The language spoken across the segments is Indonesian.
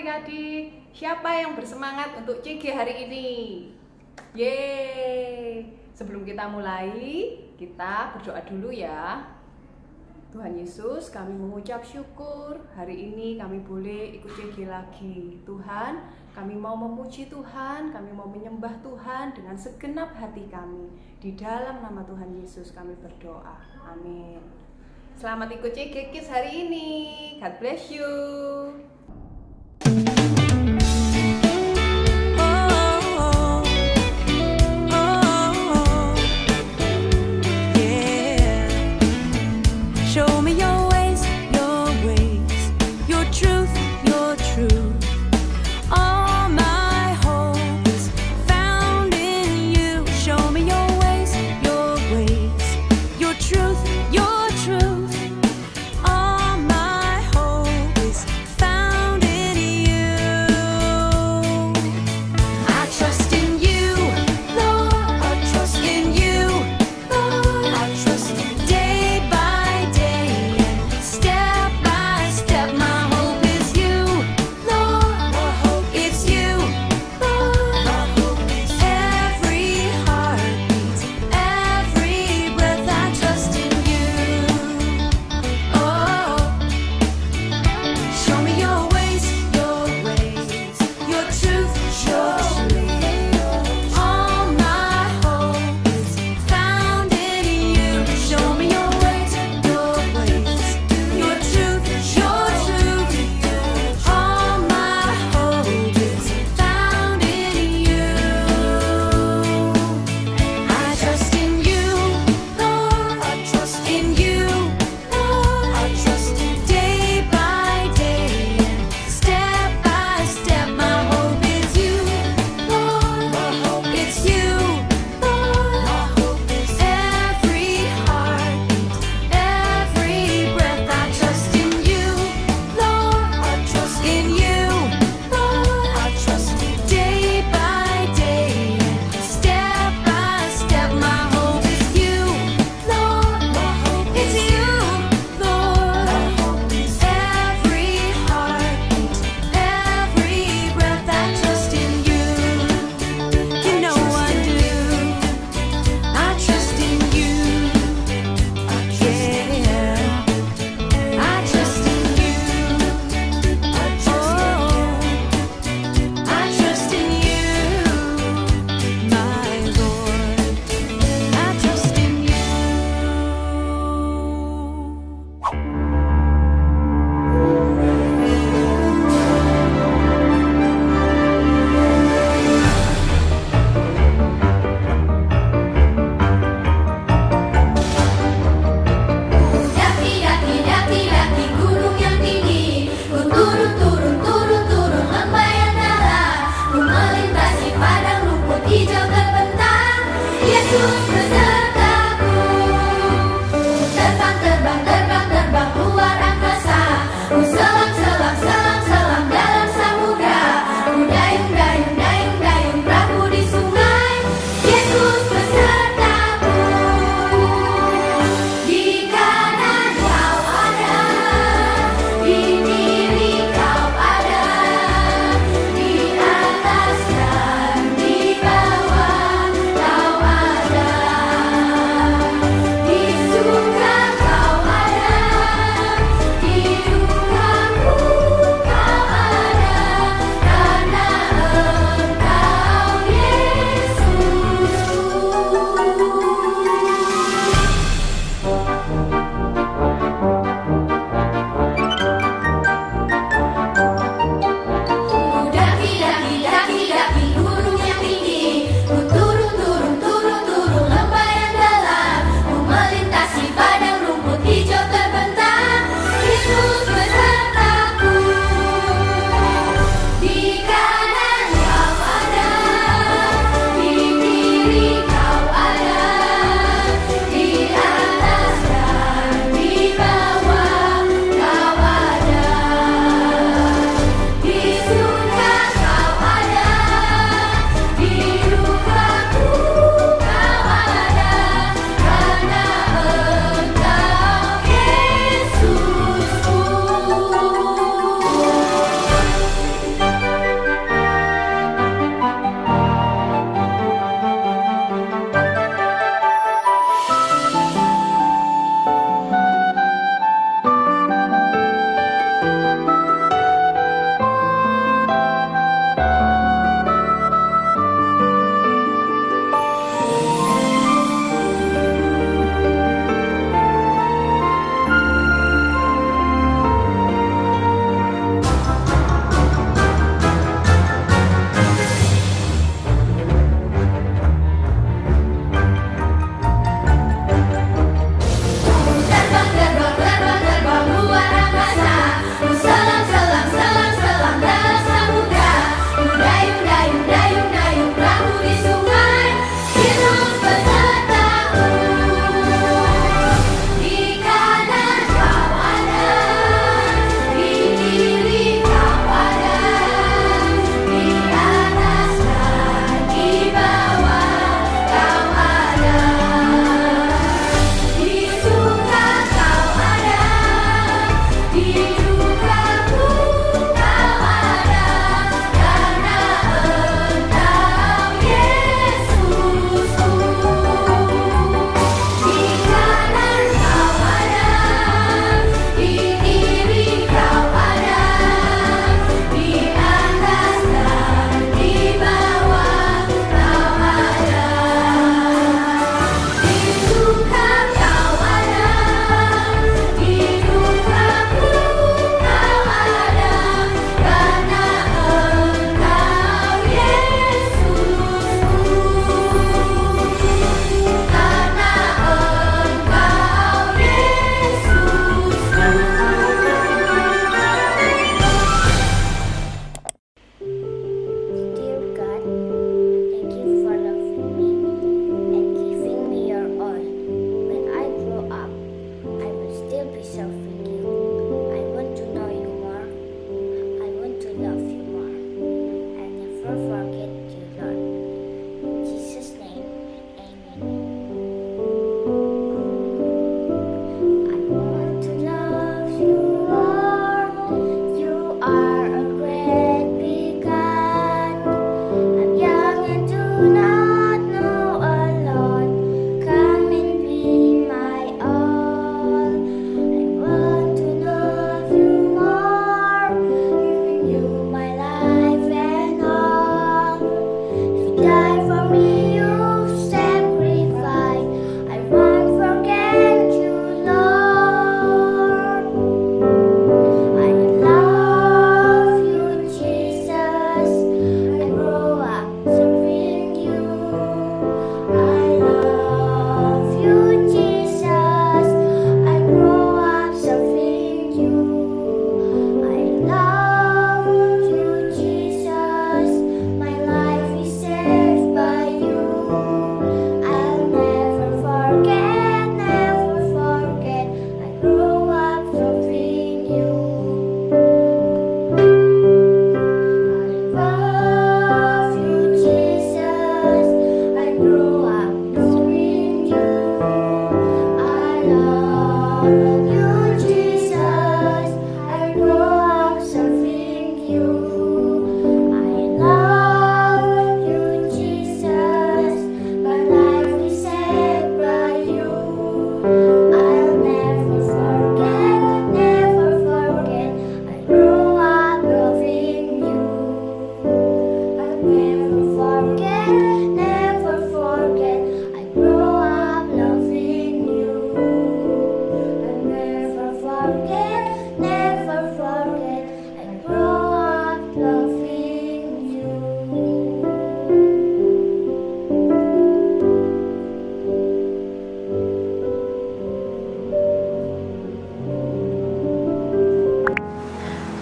adik-adik. Siapa yang bersemangat untuk CG hari ini? Yeay! Sebelum kita mulai, kita berdoa dulu ya. Tuhan Yesus, kami mengucap syukur hari ini kami boleh ikut CG lagi. Tuhan, kami mau memuji Tuhan, kami mau menyembah Tuhan dengan segenap hati kami. Di dalam nama Tuhan Yesus kami berdoa. Amin. Selamat ikut CG Kids hari ini. God bless you.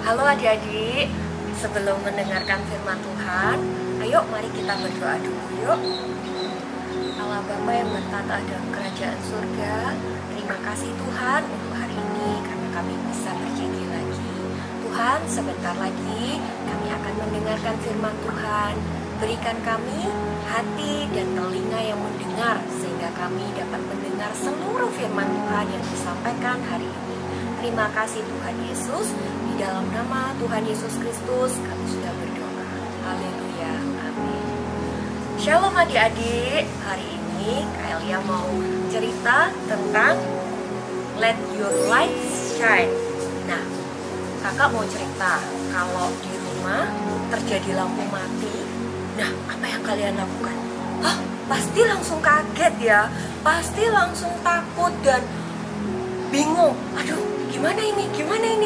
Halo adik-adik, sebelum mendengarkan firman Tuhan, ayo mari kita berdoa dulu yuk. Allah Bapa yang bertata dalam kerajaan surga, terima kasih Tuhan untuk hari ini karena kami bisa berjanji lagi. Tuhan, sebentar lagi kami akan mendengarkan firman Tuhan. Berikan kami hati dan telinga yang mendengar sehingga kami dapat mendengar seluruh firman Tuhan yang disampaikan hari ini. Terima kasih Tuhan Yesus. Di dalam nama Tuhan Yesus Kristus kami sudah berdoa. Haleluya, amin. Shalom adik-adik. Hari ini Kak Elia mau cerita tentang Let Your Light Shine. Nah, kakak mau cerita kalau di rumah terjadi lampu mati. Nah, apa yang kalian lakukan? Hah, pasti langsung kaget ya. Pasti langsung takut dan bingung. Aduh, gimana ini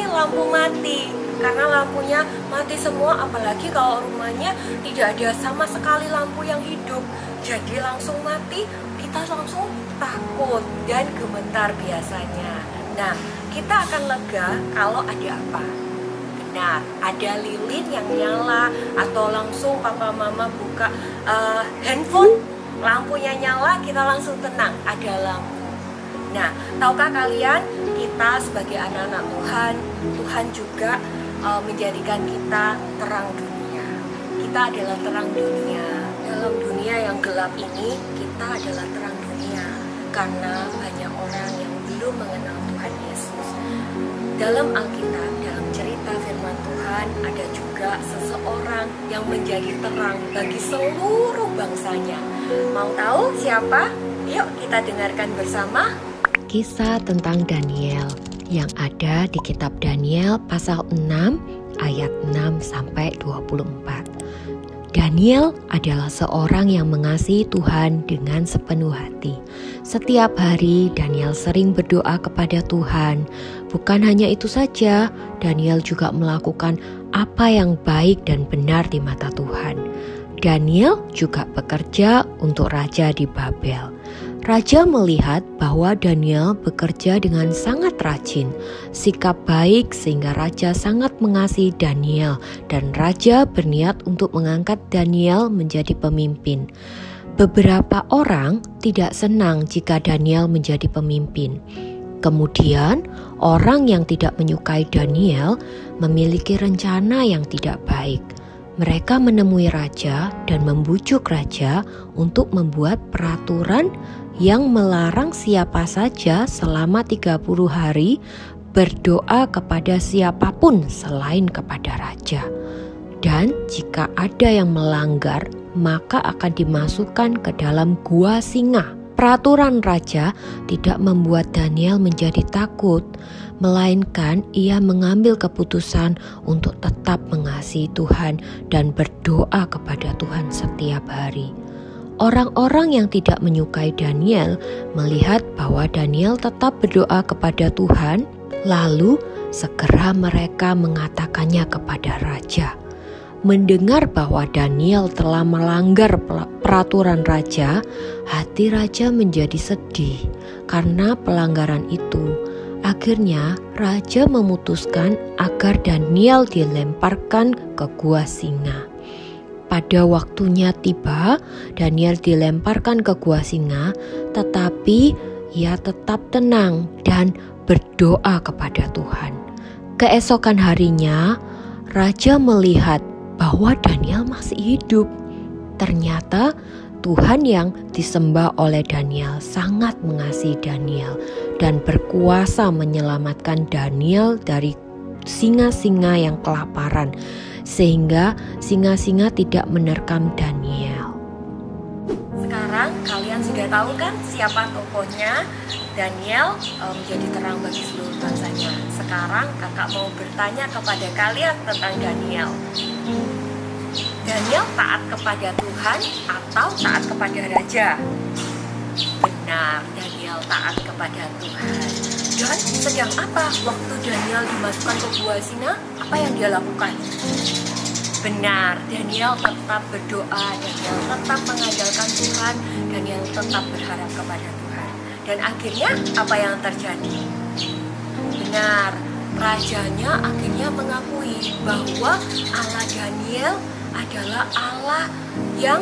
lampu mati? Karena lampunya mati semua, apalagi kalau rumahnya tidak ada sama sekali lampu yang hidup. Jadi langsung mati, kita langsung takut dan gemetar biasanya. Nah, kita akan lega kalau ada apa? Benar, ada lilin yang nyala, atau langsung papa mama buka handphone, lampunya nyala, kita langsung tenang, ada lampu. Nah, tahukah kalian, kita sebagai anak-anak Tuhan, Tuhan juga menjadikan kita terang dunia. Kita adalah terang dunia. Dalam dunia yang gelap ini, kita adalah terang dunia. Karena banyak orang yang belum mengenal Tuhan Yesus. Dalam Alkitab, dalam cerita firman Tuhan, ada juga seseorang yang menjadi terang bagi seluruh bangsanya. Mau tahu siapa? Yuk kita dengarkan bersama. Kisah tentang Daniel yang ada di kitab Daniel pasal 6 ayat 6 sampai 24. Daniel adalah seorang yang mengasihi Tuhan dengan sepenuh hati. Setiap hari Daniel sering berdoa kepada Tuhan. Bukan hanya itu saja, Daniel juga melakukan apa yang baik dan benar di mata Tuhan. Daniel juga bekerja untuk raja di Babel. Raja melihat bahwa Daniel bekerja dengan sangat rajin, sikap baik sehingga raja sangat mengasihi Daniel dan raja berniat untuk mengangkat Daniel menjadi pemimpin. Beberapa orang tidak senang jika Daniel menjadi pemimpin. Kemudian, orang yang tidak menyukai Daniel memiliki rencana yang tidak baik. Mereka menemui raja dan membujuk raja untuk membuat peraturan yang melarang siapa saja selama 30 hari berdoa kepada siapapun selain kepada raja. Dan jika ada yang melanggar, maka akan dimasukkan ke dalam gua singa. Peraturan raja tidak membuat Daniel menjadi takut, melainkan ia mengambil keputusan untuk tetap mengasihi Tuhan dan berdoa kepada Tuhan setiap hari. Orang-orang yang tidak menyukai Daniel melihat bahwa Daniel tetap berdoa kepada Tuhan, lalu segera mereka mengatakannya kepada raja. Mendengar bahwa Daniel telah melanggar peraturan raja, hati raja menjadi sedih karena pelanggaran itu. Akhirnya raja memutuskan agar Daniel dilemparkan ke gua singa. Pada waktunya tiba, Daniel dilemparkan ke gua singa, tetapi ia tetap tenang dan berdoa kepada Tuhan. Keesokan harinya, raja melihat bahwa Daniel masih hidup. Ternyata Tuhan yang disembah oleh Daniel sangat mengasihi Daniel dan berkuasa menyelamatkan Daniel dari singa-singa yang kelaparan, sehingga singa-singa tidak menerkam Daniel. Sekarang kalian sudah tahu kan siapa tokohnya? Daniel menjadi terang bagi seluruh bangsanya. Sekarang kakak mau bertanya kepada kalian tentang Daniel. Daniel taat kepada Tuhan atau taat kepada raja? Benar, Daniel taat kepada Tuhan. Dan sedang apa waktu Daniel dimasukkan ke gua singa? Apa yang dia lakukan? Benar, Daniel tetap berdoa, Daniel tetap mengandalkan Tuhan, Daniel tetap berharap kepada Tuhan. Dan akhirnya apa yang terjadi? Benar, rajanya akhirnya mengakui bahwa Allah Daniel adalah Allah yang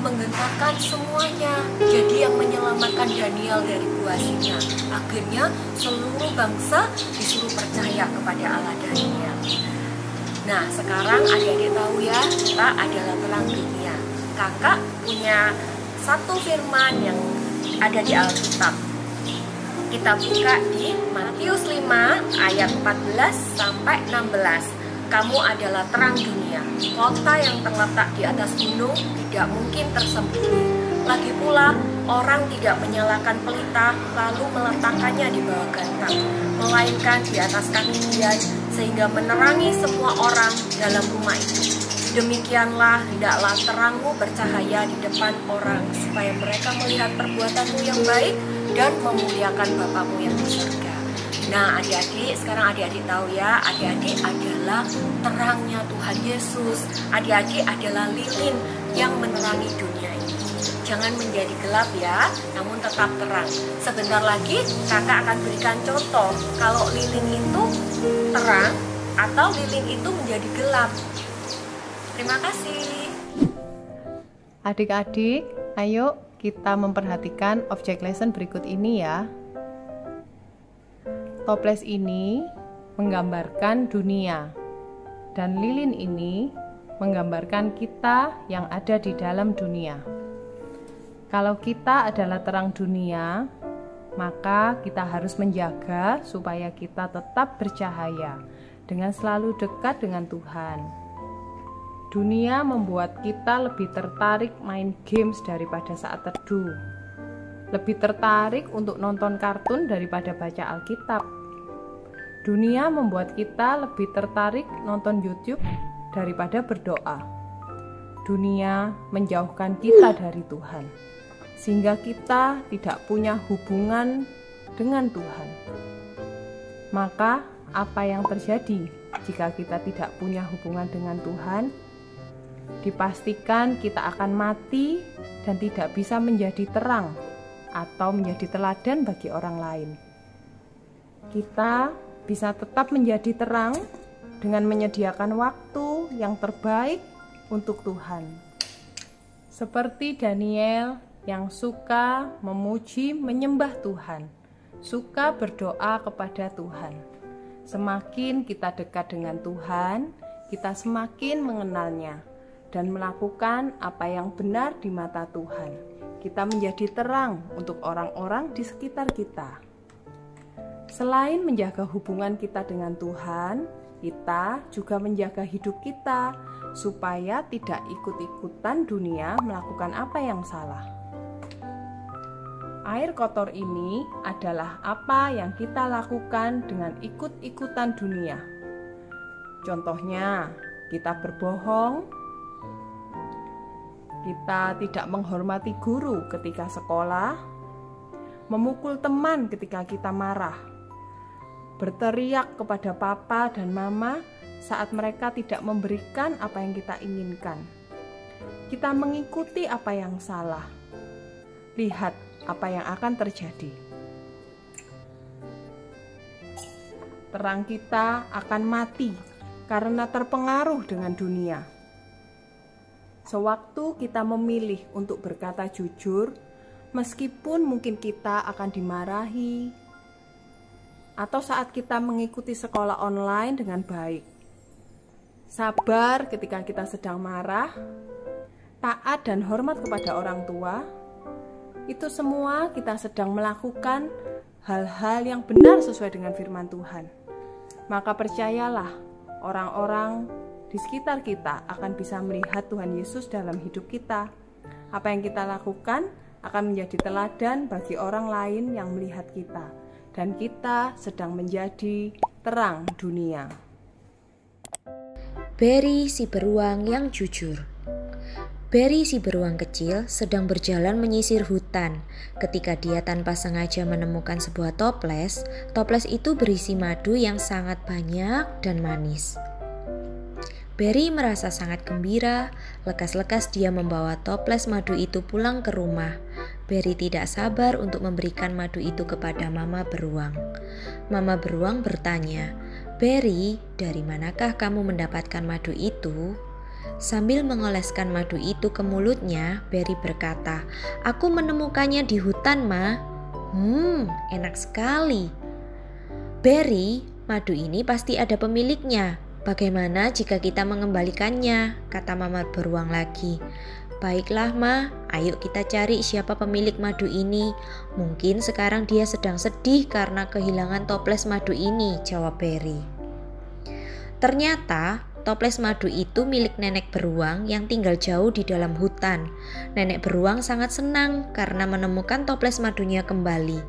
menggentarkan semuanya. Jadi yang menyelamatkan Daniel dari gua singa. Akhirnya seluruh bangsa disuruh percaya kepada Allah Daniel. Nah, sekarang adik-adik tahu ya, kita adalah terang dunia. Kakak punya satu firman yang ada di Alkitab. Kita buka di Matius 5 ayat 14 sampai 16. Kamu adalah terang dunia. Kota yang terletak di atas gunung tidak mungkin tersembunyi. Lagi pula, orang tidak menyalakan pelita lalu meletakkannya di bawah gantang, melainkan di atas kaki dian, sehingga menerangi semua orang dalam rumah itu. Demikianlah hendaklah terangmu bercahaya di depan orang, supaya mereka melihat perbuatanmu yang baik dan memuliakan Bapamu yang di surga. Nah, adik-adik, sekarang adik-adik tahu ya, adik-adik adalah terangnya Tuhan Yesus. Adik-adik adalah lilin yang menerangi dunia ini. Jangan menjadi gelap ya, namun tetap terang. Sebentar lagi kakak akan berikan contoh kalau lilin itu terang atau lilin itu menjadi gelap. Terima kasih. Adik-adik, ayo kita memperhatikan objek lesson berikut ini ya. Toples ini menggambarkan dunia dan lilin ini menggambarkan kita yang ada di dalam dunia. Kalau kita adalah terang dunia, maka kita harus menjaga supaya kita tetap bercahaya dengan selalu dekat dengan Tuhan. Dunia membuat kita lebih tertarik main games daripada saat teduh. Lebih tertarik untuk nonton kartun daripada baca Alkitab. Dunia membuat kita lebih tertarik nonton YouTube daripada berdoa. Dunia menjauhkan kita dari Tuhan, sehingga kita tidak punya hubungan dengan Tuhan. Maka, apa yang terjadi jika kita tidak punya hubungan dengan Tuhan? Dipastikan kita akan mati dan tidak bisa menjadi terang atau menjadi teladan bagi orang lain. Kita bisa tetap menjadi terang dengan menyediakan waktu yang terbaik untuk Tuhan. Seperti Daniel yang suka memuji, menyembah Tuhan, suka berdoa kepada Tuhan. Semakin kita dekat dengan Tuhan, kita semakin mengenalnya dan melakukan apa yang benar di mata Tuhan. Kita menjadi terang untuk orang-orang di sekitar kita. Selain menjaga hubungan kita dengan Tuhan, kita juga menjaga hidup kita supaya tidak ikut-ikutan dunia melakukan apa yang salah. Air kotor ini adalah apa yang kita lakukan dengan ikut-ikutan dunia. Contohnya, kita berbohong, kita tidak menghormati guru ketika sekolah, memukul teman ketika kita marah, berteriak kepada papa dan mama saat mereka tidak memberikan apa yang kita inginkan. Kita mengikuti apa yang salah. Lihat apa yang akan terjadi. Terang kita akan mati karena terpengaruh dengan dunia. Sewaktu kita memilih untuk berkata jujur, meskipun mungkin kita akan dimarahi, atau saat kita mengikuti sekolah online dengan baik, sabar ketika kita sedang marah, taat dan hormat kepada orang tua, itu semua kita sedang melakukan hal-hal yang benar sesuai dengan firman Tuhan. Maka percayalah, orang-orang di sekitar kita akan bisa melihat Tuhan Yesus dalam hidup kita. Apa yang kita lakukan akan menjadi teladan bagi orang lain yang melihat kita, dan kita sedang menjadi terang dunia. Barry si beruang yang jujur. Barry si beruang kecil sedang berjalan menyisir hutan. Ketika dia tanpa sengaja menemukan sebuah toples, toples itu berisi madu yang sangat banyak dan manis. Barry merasa sangat gembira. Lekas-lekas dia membawa toples madu itu pulang ke rumah. Barry tidak sabar untuk memberikan madu itu kepada Mama Beruang. Mama Beruang bertanya, "Barry, dari manakah kamu mendapatkan madu itu?" Sambil mengoleskan madu itu ke mulutnya, Barry berkata, "Aku menemukannya di hutan, Ma." Enak sekali." "Barry, madu ini pasti ada pemiliknya. Bagaimana jika kita mengembalikannya?" kata Mama Beruang lagi. "Baiklah, Ma, ayo kita cari siapa pemilik madu ini. Mungkin sekarang dia sedang sedih karena kehilangan toples madu ini," jawab Barry. Ternyata toples madu itu milik nenek beruang yang tinggal jauh di dalam hutan. Nenek beruang sangat senang karena menemukan toples madunya kembali.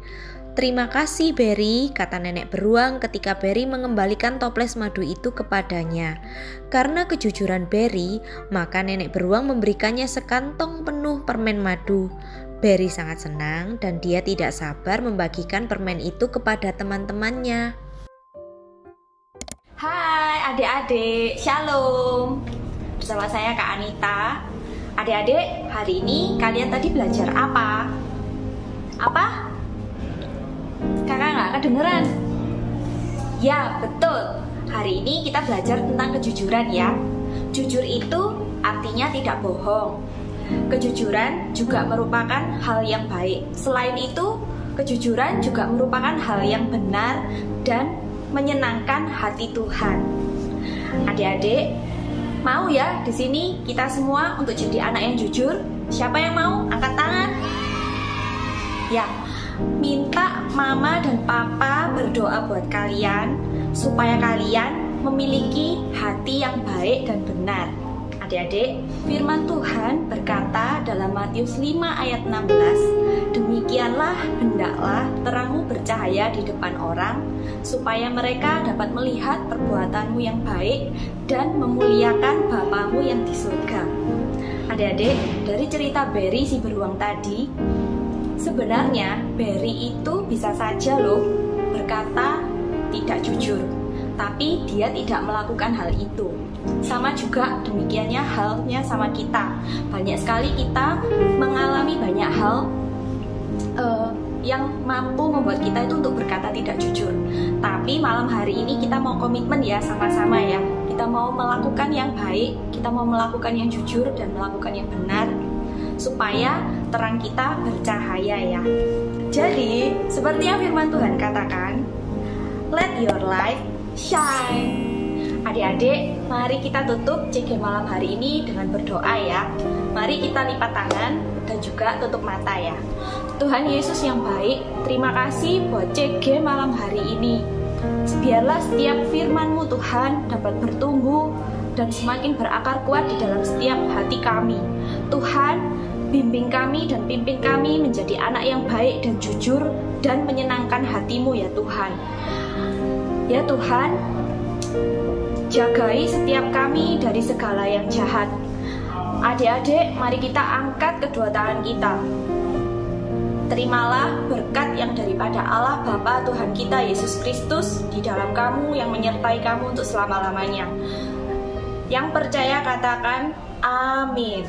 "Terima kasih, Barry," kata nenek beruang ketika Barry mengembalikan toples madu itu kepadanya. Karena kejujuran Barry, maka nenek beruang memberikannya sekantong penuh permen madu. Barry sangat senang dan dia tidak sabar membagikan permen itu kepada teman-temannya. Hai adik-adik, shalom. Bersama saya Kak Anita. Adik-adik, hari ini kalian tadi belajar apa? Apa? Kakak nggak kedengeran? Ya, betul. Hari ini kita belajar tentang kejujuran ya. Jujur itu artinya tidak bohong. Kejujuran juga merupakan hal yang baik. Selain itu, kejujuran juga merupakan hal yang benar dan menyenangkan hati Tuhan. Adik-adik, mau ya di sini kita semua untuk jadi anak yang jujur? Siapa yang mau? Angkat tangan. Ya, minta mama dan papa berdoa buat kalian supaya kalian memiliki hati yang baik dan benar. Adik-adik, firman Tuhan berkata dalam Matius 5 ayat 16, "Demikianlah hendaklah terangmu bercahaya di depan orang, supaya mereka dapat melihat perbuatanmu yang baik dan memuliakan Bapamu yang di surga." Adik-adik, dari cerita Barry si beruang tadi, sebenarnya Barry itu bisa saja loh berkata tidak jujur, tapi dia tidak melakukan hal itu. Sama juga demikiannya halnya sama kita. Banyak sekali kita mengalami banyak hal yang mampu membuat kita itu untuk berkata tidak jujur. Tapi malam hari ini kita mau komitmen ya sama-sama ya. Kita mau melakukan yang baik, kita mau melakukan yang jujur dan melakukan yang benar, supaya terang kita bercahaya ya. Jadi seperti yang firman Tuhan katakan, let your light shine. Adik-adik, mari kita tutup CG malam hari ini dengan berdoa ya. Mari kita lipat tangan dan juga tutup mata ya. Tuhan Yesus yang baik, terima kasih buat CG malam hari ini. Biarlah setiap firman-Mu Tuhan dapat bertumbuh dan semakin berakar kuat di dalam setiap hati kami. Tuhan, bimbing kami dan pimpin kami menjadi anak yang baik dan jujur dan menyenangkan hati-Mu ya Tuhan. Ya Tuhan, jagai setiap kami dari segala yang jahat. adik-adik, mari kita angkat kedua tangan kita. Terimalah berkat yang daripada Allah Bapa Tuhan kita Yesus Kristus di dalam kamu, yang menyertai kamu untuk selama-lamanya. Yang percaya katakan amin.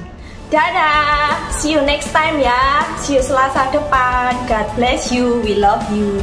Dadah, see you next time ya. See you Selasa depan. God bless you, we love you.